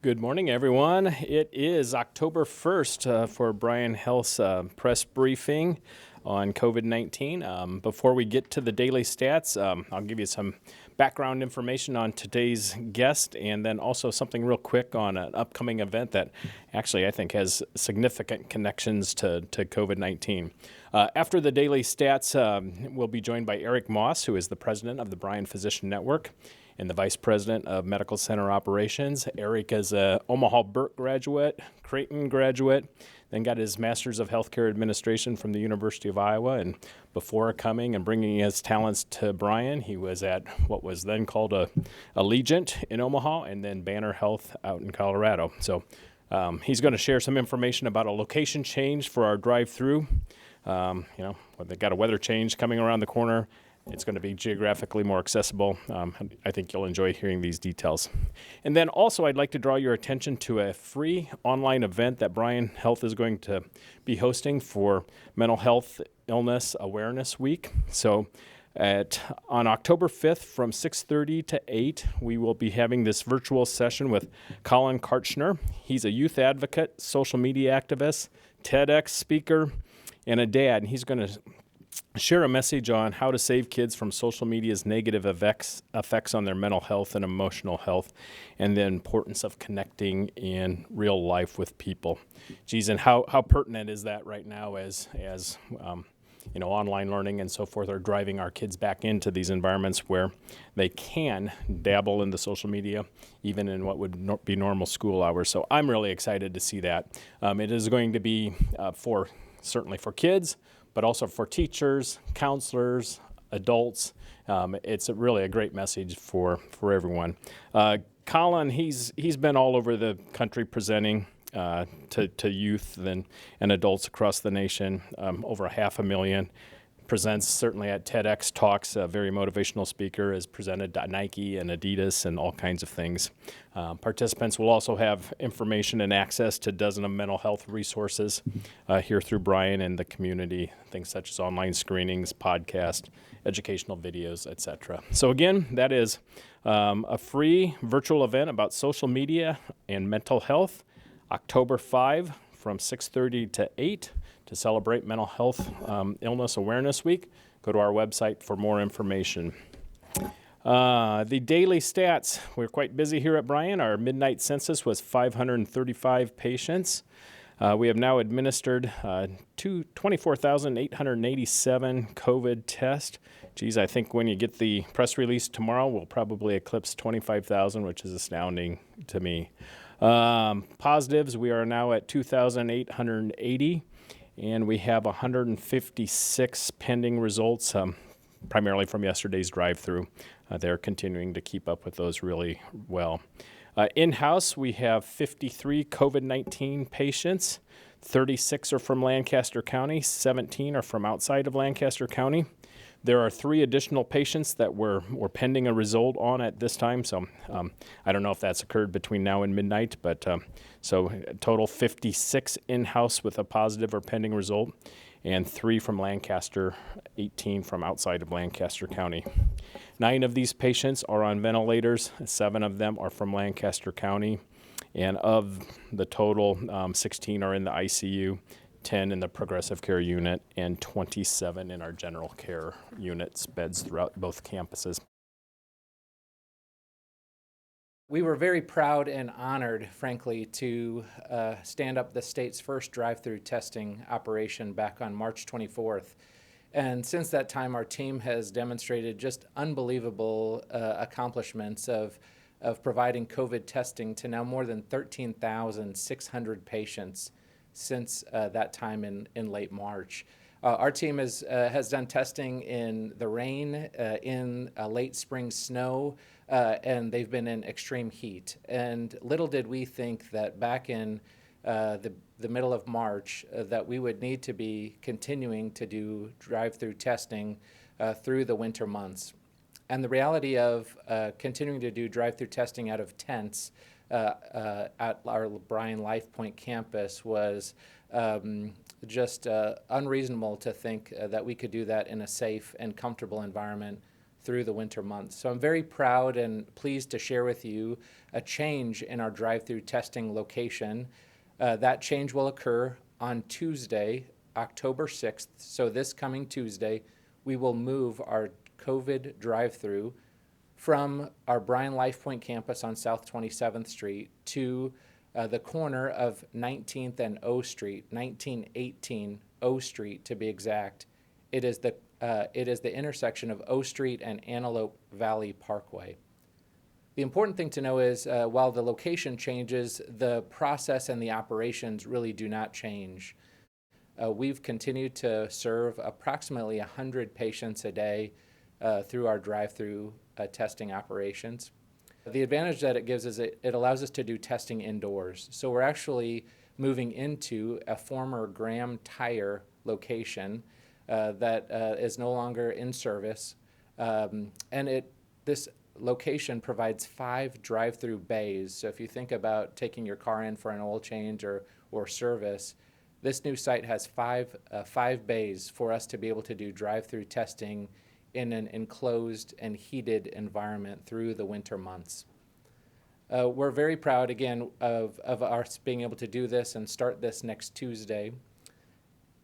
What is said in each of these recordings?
Good morning, everyone. It is October 1st for Bryan Health's press briefing on COVID-19. Before we get to the daily stats, I'll give you some background information on today's guest and then also something real quick on an upcoming event that actually I think has significant connections to COVID-19. After the daily stats, we'll be joined by Eric Moss, who is the president of the Bryan Physician Network and the Vice President of Medical Center Operations. Eric is a Omaha Burke graduate, Creighton graduate, then got his Master's of Healthcare Administration from the University of Iowa. And before coming and bringing his talents to Bryan, he was at what was then called Allegiant in Omaha and then Banner Health out in Colorado. So he's going to share some information about a location change for our drive-through. They got a weather change coming around the corner. It's going to be geographically more accessible. I think you'll enjoy hearing these details. And then also I'd like to draw your attention to a free online event that Bryan Health is going to be hosting for Mental Health Illness Awareness Week. So on October 5th from 6:30 to 8, we will be having this virtual session with Colin Karchner. He's a youth advocate, social media activist, TEDx speaker, and a dad. And he's going to share a message on how to save kids from social media's negative effects on their mental health and emotional health, and the importance of connecting in real life with people. Geez, and how pertinent is that right now as online learning and so forth are driving our kids back into these environments where they can dabble in the social media, even in what would be normal school hours. So I'm really excited to see that. It is going to be certainly for kids, but also for teachers, counselors, adults. It's really a great message for everyone. Colin, he's been all over the country presenting to youth and adults across the nation, over 500,000. Presents certainly at TEDx Talks, a very motivational speaker, is presented at Nike and Adidas and all kinds of things. Participants will also have information and access to dozens of mental health resources here through Bryan and the community, things such as online screenings, podcasts, educational videos, etc. So again, that is a free virtual event about social media and mental health, October 5 from 6:30 to 8. To celebrate Mental Health Illness Awareness Week. Go to our website for more information. The daily stats, we're quite busy here at Bryan. Our midnight census was 535 patients. We have now administered 24,887 COVID tests. Geez, I think when you get the press release tomorrow, we'll probably eclipse 25,000, which is astounding to me. Positives, we are now at 2,880. And we have 156 pending results, primarily from yesterday's drive-through. They're continuing to keep up with those really well. In-house, we have 53 COVID-19 patients. 36 are from Lancaster County. 17 are from outside of Lancaster County. There are 3 additional patients that we're pending a result on at this time. So I don't know if that's occurred between now and midnight, but so a total 56 in-house with a positive or pending result, and 3 from Lancaster, 18 from outside of Lancaster County. 9 of these patients are on ventilators. 7 of them are from Lancaster County. And of the total, 16 are in the ICU. 10 in the progressive care unit, and 27 in our general care units, beds throughout both campuses. We were very proud and honored, frankly, to stand up the state's first drive-through testing operation back on March 24th. And since that time, our team has demonstrated just unbelievable accomplishments of providing COVID testing to now more than 13,600 patients since that time in late March. Our team has done testing in the rain, in late spring snow, and they've been in extreme heat. And little did we think that back in the middle of March that we would need to be continuing to do drive-through testing through the winter months. And the reality of continuing to do drive-through testing out of tents at our Bryan LifePoint campus was just unreasonable to think that we could do that in a safe and comfortable environment through the winter months. So I'm very proud and pleased to share with you a change in our drive-through testing location. That change will occur on Tuesday, October 6th. So this coming Tuesday, we will move our COVID drive-through from our Bryan LifePoint campus on South 27th Street to the corner of 19th and O Street, 1918 O Street to be exact. It is the intersection of O Street and Antelope Valley Parkway. The important thing to know is while the location changes, the process and the operations really do not change. We've continued to serve approximately 100 patients a day through our drive-through testing operations. The advantage that it gives is it allows us to do testing indoors. So we're actually moving into a former Graham Tire location that is no longer in service. This location provides 5 drive-through bays. So if you think about taking your car in for an oil change or service, this new site has five bays for us to be able to do drive-through testing in an enclosed and heated environment through the winter months. We're very proud, again, of us being able to do this and start this next Tuesday.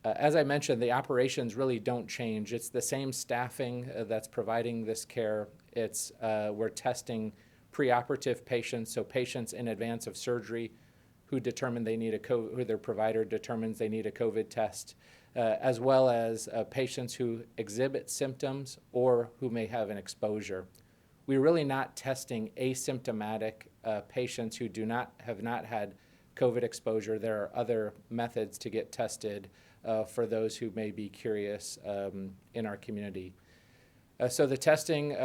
As I mentioned, the operations really don't change. It's the same staffing that's providing this care. We're testing preoperative patients, so patients in advance of surgery who their provider determines they need a COVID test, as well as patients who exhibit symptoms or who may have an exposure. We're really not testing asymptomatic patients who have not had COVID exposure. There are other methods to get tested for those who may be curious in our community. So the testing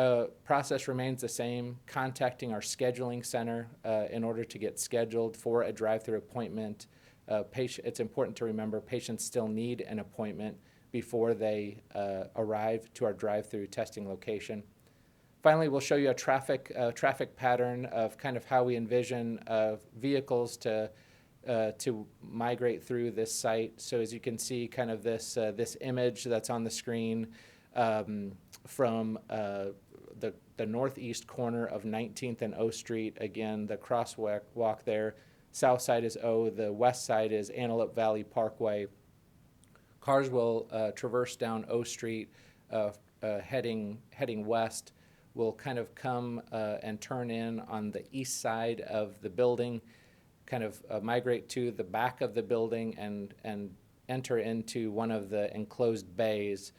process remains the same, contacting our scheduling center in order to get scheduled for a drive-through appointment. It's important to remember patients still need an appointment before they arrive to our drive-through testing location. Finally, we'll show you a traffic pattern of kind of how we envision vehicles to migrate through this site. So as you can see, kind of this image that's on the screen from the northeast corner of 19th and O Street. Again, the crosswalk there. South side is O, the west side is Antelope Valley Parkway. Cars will traverse down O Street heading west. Will kind of come and turn in on the east side of the building, kind of migrate to the back of the building and enter into one of the enclosed bays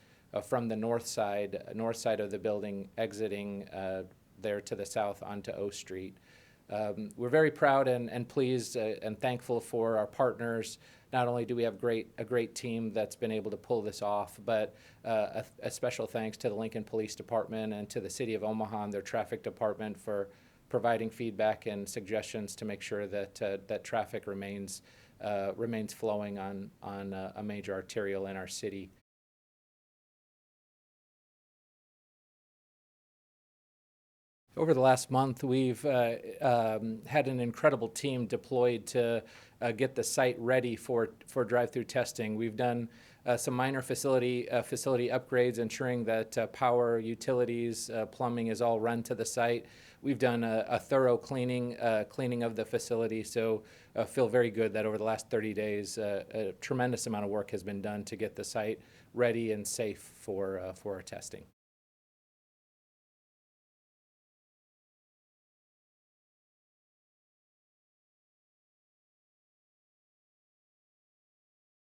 from the north side of the building, exiting there to the south onto O Street. We're very proud and pleased and thankful for our partners. Not only do we have a great team that's been able to pull this off, but a special thanks to the Lincoln Police Department and to the City of Omaha and their traffic department for providing feedback and suggestions to make sure that that traffic remains flowing on a major arterial in our city. Over the last month, we've had an incredible team deployed to get the site ready for drive-through testing. We've done some minor facility upgrades, ensuring that power, utilities, plumbing is all run to the site. We've done a thorough cleaning of the facility, so feel very good that over the last 30 days, a tremendous amount of work has been done to get the site ready and safe for our testing.